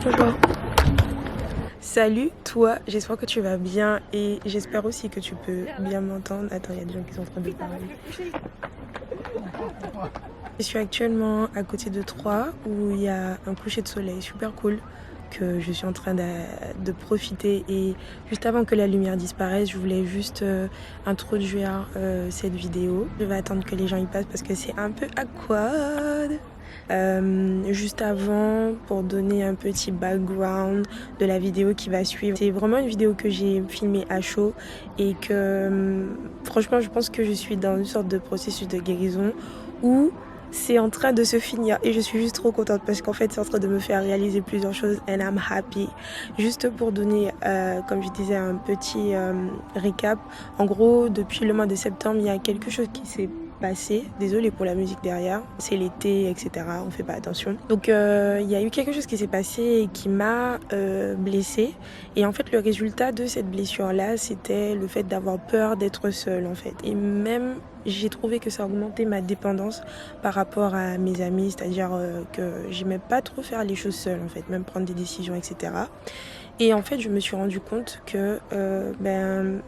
bonjour. Salut toi, j'espère que tu vas bien et j'espère aussi que tu peux bien m'entendre. Attends, il y a des gens qui sont en train de parler. Je suis actuellement à côté de Troyes où il y a un coucher de soleil super cool que je suis en train de profiter, et juste avant que la lumière disparaisse, je voulais juste introduire cette vidéo. Je vais attendre que les gens y passent parce que c'est un peu awkward. Juste avant, pour donner un petit background de la vidéo qui va suivre, c'est vraiment une vidéo que j'ai filmée à chaud et que franchement je pense que je suis dans une sorte de processus de guérison où c'est en train de se finir et je suis juste trop contente parce qu'en fait c'est en train de me faire réaliser plusieurs choses and I'm happy. Juste pour donner, comme je disais, un petit récap, en gros depuis le mois de septembre il y a quelque chose qui s'est passé. Désolée pour la musique derrière, c'est l'été, etc. On fait pas attention. Donc il y a eu quelque chose qui s'est passé et qui m'a blessée. Et en fait le résultat de cette blessure là, c'était le fait d'avoir peur d'être seule en fait. Et même j'ai trouvé que ça augmentait ma dépendance par rapport à mes amis, c'est-à-dire que j'aimais pas trop faire les choses seule en fait, même prendre des décisions, etc. Et en fait, je me suis rendu compte que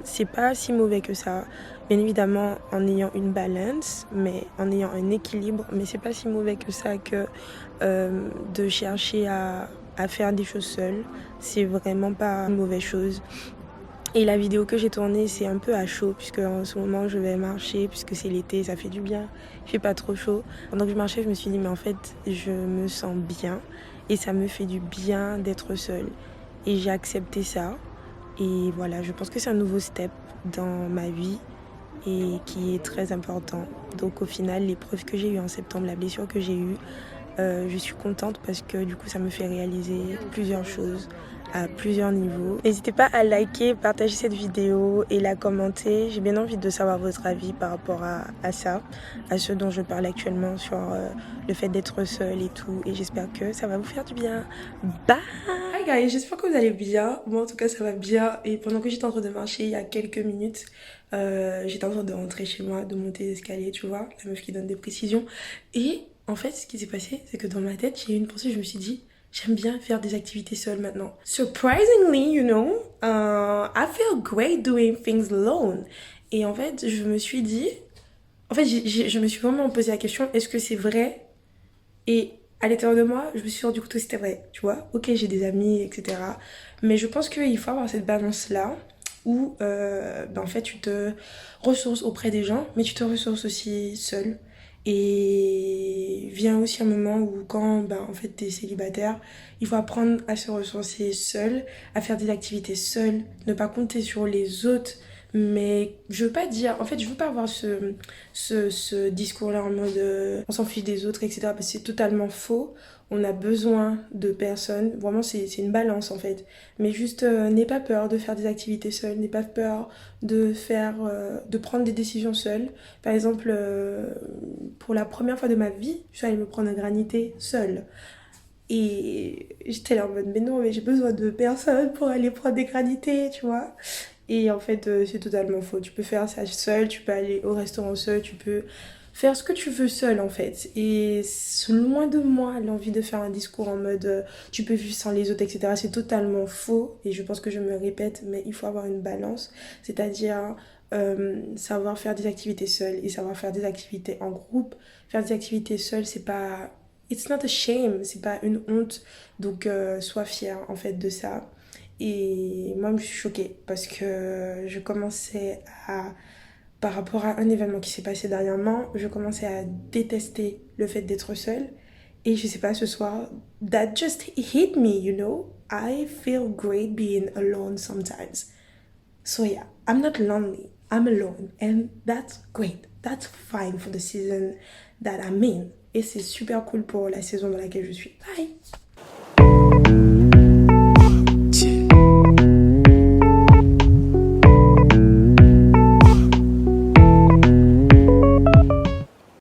c'est pas si mauvais que ça. Bien évidemment, en ayant une balance, mais en ayant un équilibre, mais c'est pas si mauvais que ça que de chercher à faire des choses seule. C'est vraiment pas une mauvaise chose. Et la vidéo que j'ai tournée, c'est un peu à chaud, puisque en ce moment je vais marcher, puisque c'est l'été, ça fait du bien, il fait pas trop chaud. Pendant que je marchais, je me suis dit, mais en fait, je me sens bien, et ça me fait du bien d'être seule. Et j'ai accepté ça, et voilà, je pense que c'est un nouveau step dans ma vie, et qui est très important. Donc au final, l'épreuve que j'ai eue en septembre, la blessure que j'ai eue, je suis contente parce que du coup ça me fait réaliser plusieurs choses à plusieurs niveaux. N'hésitez pas à liker, partager cette vidéo et la commenter. J'ai bien envie de savoir votre avis par rapport à ça, à ce dont je parle actuellement sur le fait d'être seule et tout. Et j'espère que ça va vous faire du bien. Bye! Hi guys, j'espère que vous allez bien. Moi en tout cas ça va bien. Et pendant que j'étais en train de marcher il y a quelques minutes, j'étais en train de rentrer chez moi, de monter les escaliers, tu vois, la meuf qui donne des précisions. Et en fait, ce qui s'est passé, c'est que dans ma tête, j'ai eu une pensée, je me suis dit, j'aime bien faire des activités seule maintenant. Surprisingly, you know, I feel great doing things alone. Et en fait, je me suis dit, en fait, je me suis vraiment posé la question, est-ce que c'est vrai? Et à l'intérieur de moi, je me suis rendu compte que c'était vrai, tu vois. Ok, j'ai des amis, etc. Mais je pense qu'il faut avoir cette balance-là où, en fait, tu te ressources auprès des gens, mais tu te ressources aussi seule. Et vient aussi un moment où quand en fait t'es célibataire, il faut apprendre à se ressourcer seul, à faire des activités seul, ne pas compter sur les autres. Mais je veux pas dire, en fait je veux pas avoir ce discours-là en mode on s'en fiche des autres, etc. Parce que c'est totalement faux. On a besoin de personnes, vraiment c'est une balance en fait. Mais juste n'aie pas peur de faire des activités seules, n'aie pas peur de prendre des décisions seules. Par exemple, pour la première fois de ma vie, je suis allée me prendre un granité seule. Et j'étais là en mode, mais non, mais j'ai besoin de personne pour aller prendre des granités, tu vois. Et en fait, c'est totalement faux. Tu peux faire ça seul, tu peux aller au restaurant seul, tu peux faire ce que tu veux seul en fait. Et loin de moi l'envie de faire un discours en mode tu peux vivre sans les autres, etc. C'est totalement faux. Et je pense que je me répète, mais il faut avoir une balance. C'est-à-dire savoir faire des activités seules et savoir faire des activités en groupe. Faire des activités seules, c'est pas... It's not a shame, c'est pas une honte. Donc sois fière en fait de ça. Et moi, je suis choquée parce que je commençais à, par rapport à un événement qui s'est passé dernièrement, je commençais à détester le fait d'être seule. Et je sais pas, ce soir, that just hit me, you know. I feel great being alone sometimes. So yeah, I'm not lonely, I'm alone. And that's great. That's fine for the season that I'm in. Et c'est super cool pour la saison dans laquelle je suis. Bye!